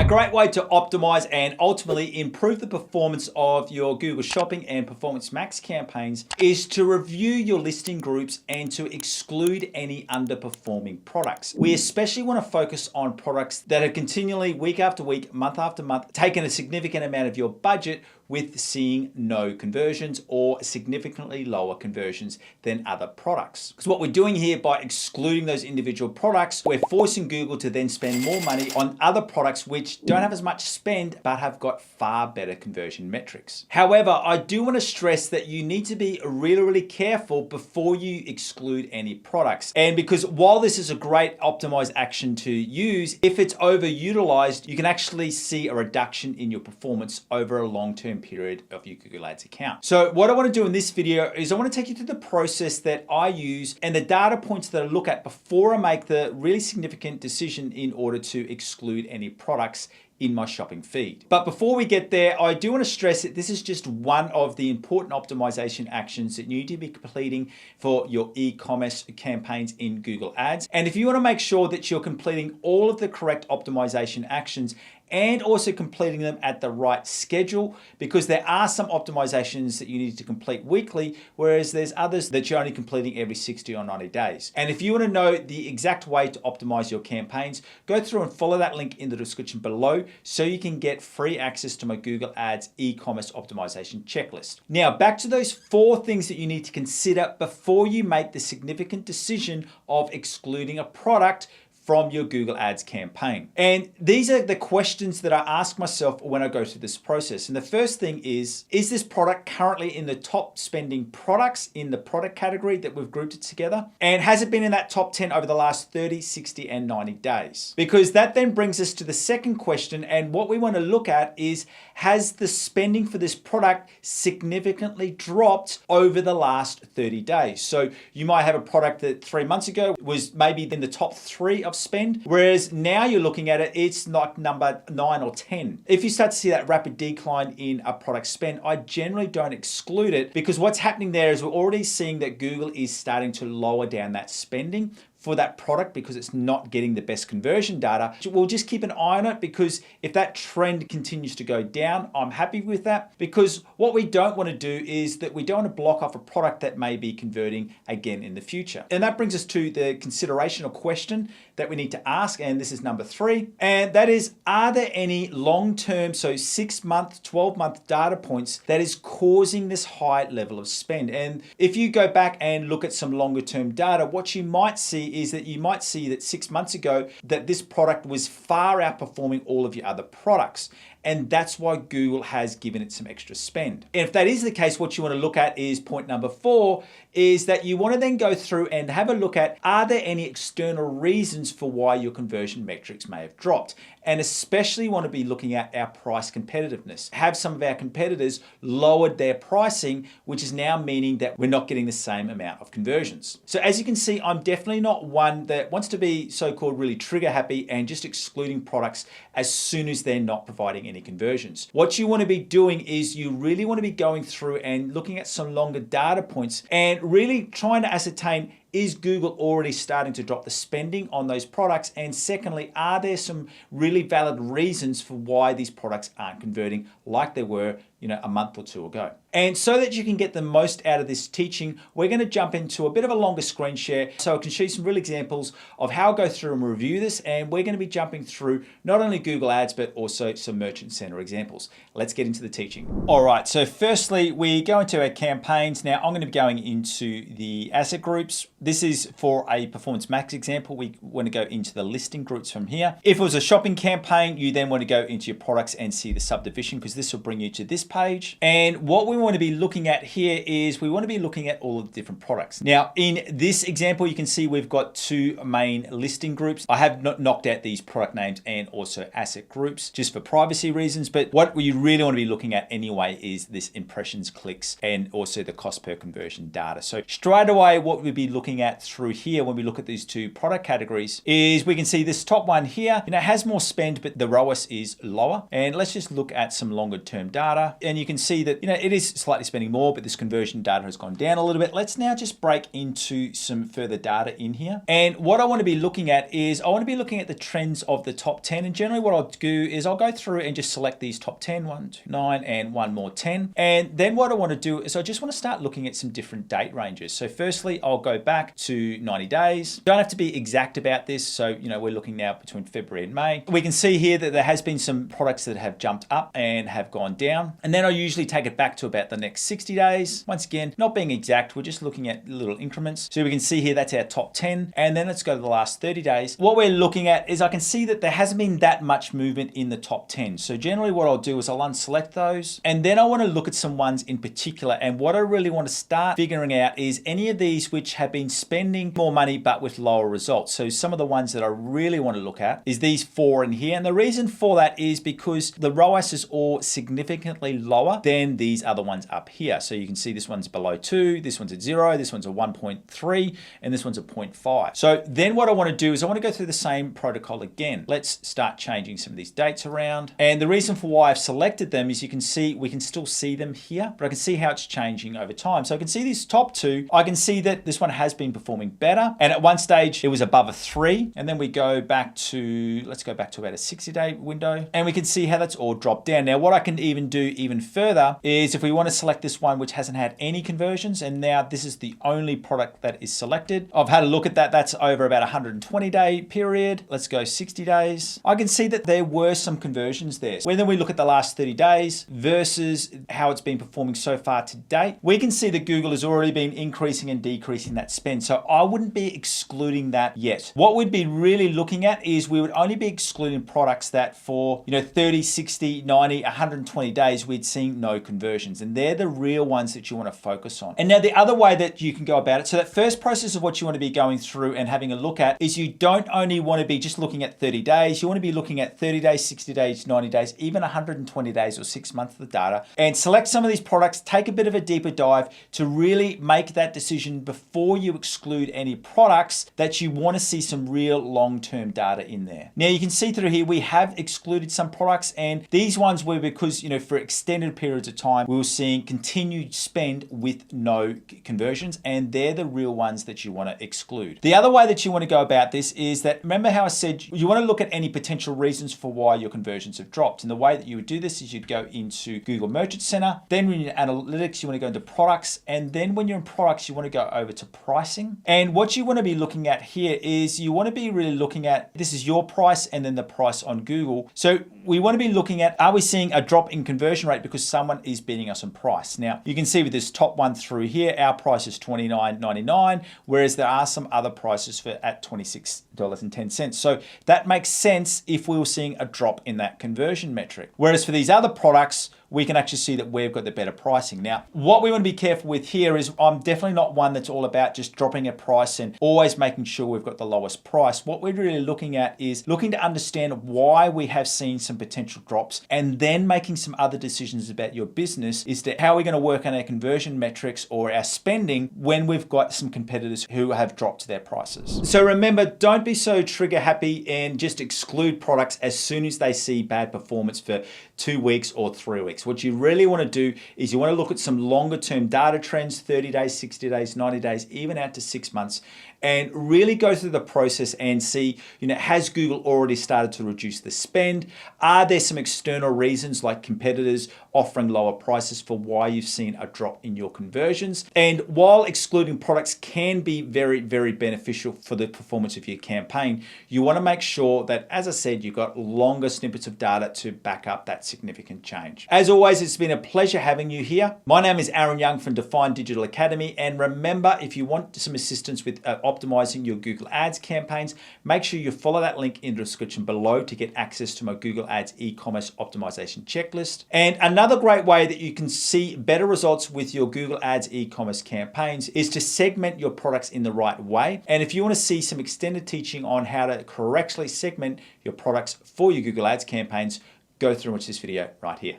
great way to optimize and ultimately improve the performance of your Google Shopping and Performance Max campaigns is to review your listing groups and to exclude any underperforming products. We especially want to focus on products that are continually, week after week, month after month, taking a significant amount of your budget with seeing no conversions or significantly lower conversions than other products. Because what we're doing here by excluding those individual products, we're forcing Google to then spend more money on other products which don't have as much spend but have got far better conversion metrics. However, I do want to stress that you need to be really careful before you exclude any products. And because while this is a great optimized action to use, if it's overutilized, you can actually see a reduction in your performance over a long-term period of your Google Ads account. So what I want to do in this video is I want to take you through the process that I use and the data points that I look at before I make the really significant decision in order to exclude any products in my shopping feed. But before we get there, I do want to stress that this is just one of the important optimization actions that you need to be completing for your e-commerce campaigns in Google Ads. And if you want to make sure that you're completing all of the correct optimization actions and also completing them at the right schedule, because there are some optimizations that you need to complete weekly, whereas there's others that you're only completing every 60 or 90 days. And if you want to know the exact way to optimize your campaigns, go through and follow that link in the description below so you can get free access to my Google Ads e-commerce optimization checklist. Now, back to those 4 things that you need to consider before you make the significant decision of excluding a product from your Google Ads campaign. And these are the questions that I ask myself when I go through this process. And the first thing is this product currently in the top spending products in the product category that we've grouped it together? And has it been in that top 10 over the last 30, 60, and 90 days? Because that then brings us to the second question. And what we want to look at is, has the spending for this product significantly dropped over the last 30 days? So you might have a product that 3 months ago was maybe in the top 3 of spend, whereas now you're looking at it, it's like number 9 or 10. If you start to see that rapid decline in a product spend, I generally don't exclude it, because what's happening there is we're already seeing that Google is starting to lower down that spending for that product because it's not getting the best conversion data. We'll just keep an eye on it, because if that trend continues to go down, I'm happy with that, because what we don't want to do is that we don't want to block off a product that may be converting again in the future. And that brings us to the consideration or question that we need to ask, and this is number 3, and that is, are there any long-term, so 6-month, 12-month data points that is causing this high level of spend? And if you go back and look at some longer-term data, what you might see is that you might see that 6 months ago that this product was far outperforming all of your other products. And that's why Google has given it some extra spend. And if that is the case, what you want to look at is point number 4, is that you want to then go through and have a look at, are there any external reasons for why your conversion metrics may have dropped? And especially want to be looking at our price competitiveness. Have some of our competitors lowered their pricing, which is now meaning that we're not getting the same amount of conversions. So as you can see, I'm definitely not one that wants to be so-called really trigger happy and just excluding products as soon as they're not providing any conversions. What you want to be doing is you really want to be going through and looking at some longer data points and really trying to ascertain, is Google already starting to drop the spending on those products? And secondly, are there some really valid reasons for why these products aren't converting like they were, a month or 2 ago? And so that you can get the most out of this teaching, we're going to jump into a bit of a longer screen share so I can show you some real examples of how I go through and review this. And we're going to be jumping through not only Google Ads, but also some Merchant Center examples. Let's get into the teaching. All right, so firstly, we go into our campaigns. Now I'm going to be going into the asset groups. This is for a Performance Max example. We want to go into the listing groups from here. If it was a shopping campaign, you then want to go into your products and see the subdivision, because this will bring you to this page. And what we want to be looking at here is we want to be looking at all of the different products. Now, in this example, you can see we've got 2 main listing groups. I have not knocked out these product names and also asset groups just for privacy reasons. But what we really want to be looking at anyway is this impressions, clicks, and also the cost per conversion data. So straight away, what we'll be looking at through here when we look at these 2 product categories is we can see this top one here, has more spend, but the ROAS is lower. And let's just look at some longer term data. And you can see that, it is is slightly spending more, but this conversion data has gone down a little bit. Let's now just break into some further data in here. And what I want to be looking at is I want to be looking at the trends of the top 10. And generally what I'll do is I'll go through and just select these top 10, 1, 2, 9, and one more 10. And then what I want to do is I just want to start looking at some different date ranges. So firstly, I'll go back to 90 days. Don't have to be exact about this. So, we're looking now between February and May. We can see here that there has been some products that have jumped up and have gone down. And then I usually take it back to about the next 60 days. Once again, not being exact, we're just looking at little increments. So we can see here, that's our top 10. And then let's go to the last 30 days. What we're looking at is I can see that there hasn't been that much movement in the top 10. So generally what I'll do is I'll unselect those. And then I want to look at some ones in particular. And what I really want to start figuring out is any of these which have been spending more money, but with lower results. So some of the ones that I really want to look at is these 4 in here. And the reason for that is because the ROAS is all significantly lower than these other ones up here. So you can see this one's below 2, this one's at 0, this one's a 1.3, and this one's a 0.5. So then what I want to do is I want to go through the same protocol again. Let's start changing some of these dates around. And the reason for why I've selected them is you can see, we can still see them here, but I can see how it's changing over time. So I can see these top 2, I can see that this one has been performing better. And at one stage it was above a 3. And then we go back to, let's go back to about a 60-day window. And we can see how that's all dropped down. Now what I can even do even further is if we want to select this one which hasn't had any conversions, and now this is the only product that is selected. I've had a look at that. That's over about 120-day period. Let's go 60 days. I can see that there were some conversions there. When then we look at the last 30 days versus how it's been performing so far to date, we can see that Google has already been increasing and decreasing that spend. So I wouldn't be excluding that yet. What we'd be really looking at is we would only be excluding products that for 30, 60, 90, 120 days we'd seen no conversions. And they're the real ones that you want to focus on. And now the other way that you can go about it, so that first process of what you want to be going through and having a look at is you don't only want to be just looking at 30 days, you want to be looking at 30 days, 60 days, 90 days, even 120 days or 6 months of the data, and select some of these products, take a bit of a deeper dive to really make that decision before you exclude any products that you want to see some real long-term data in there. Now you can see through here, we have excluded some products, and these ones were because, for extended periods of time, we were seeing continued spend with no conversions, and they're the real ones that you want to exclude. The other way that you want to go about this is that, remember how I said you want to look at any potential reasons for why your conversions have dropped. And the way that you would do this is you'd go into Google Merchant Center, then when you're in analytics, you want to go into products, and then when you're in products, you want to go over to pricing. And what you want to be looking at here is you want to be really looking at, this is your price and then the price on Google. So we want to be looking at, are we seeing a drop in conversion rate because someone is beating us on price? Now you can see with this top one through here, our price is $29.99, whereas there are some other prices for at $26.10. So that makes sense if we were seeing a drop in that conversion metric. Whereas for these other products, we can actually see that we've got the better pricing. Now, what we want to be careful with here is I'm definitely not one that's all about just dropping a price and always making sure we've got the lowest price. What we're really looking at is looking to understand why we have seen some potential drops, and then making some other decisions about your business is to how we're going to work on our conversion metrics or our spending when we've got some competitors who have dropped their prices. So remember, don't be so trigger happy and just exclude products as soon as they see bad performance for 2 weeks or 3 weeks. What you really want to do is you want to look at some longer term data trends, 30 days, 60 days, 90 days, even out to 6 months, and really go through the process and see, has Google already started to reduce the spend? Are there some external reasons like competitors offering lower prices for why you've seen a drop in your conversions? And while excluding products can be very, very beneficial for the performance of your campaign, you want to make sure that, as I said, you've got longer snippets of data to back up that significant change. As always, it's been a pleasure having you here. My name is Aaron Young from Define Digital Academy. And remember, if you want some assistance with optimizing your Google Ads campaigns, make sure you follow that link in the description below to get access to my Google Ads e-commerce optimization checklist. And another great way that you can see better results with your Google Ads e-commerce campaigns is to segment your products in the right way. And if you want to see some extended teaching on how to correctly segment your products for your Google Ads campaigns, go through and watch this video right here.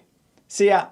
See ya.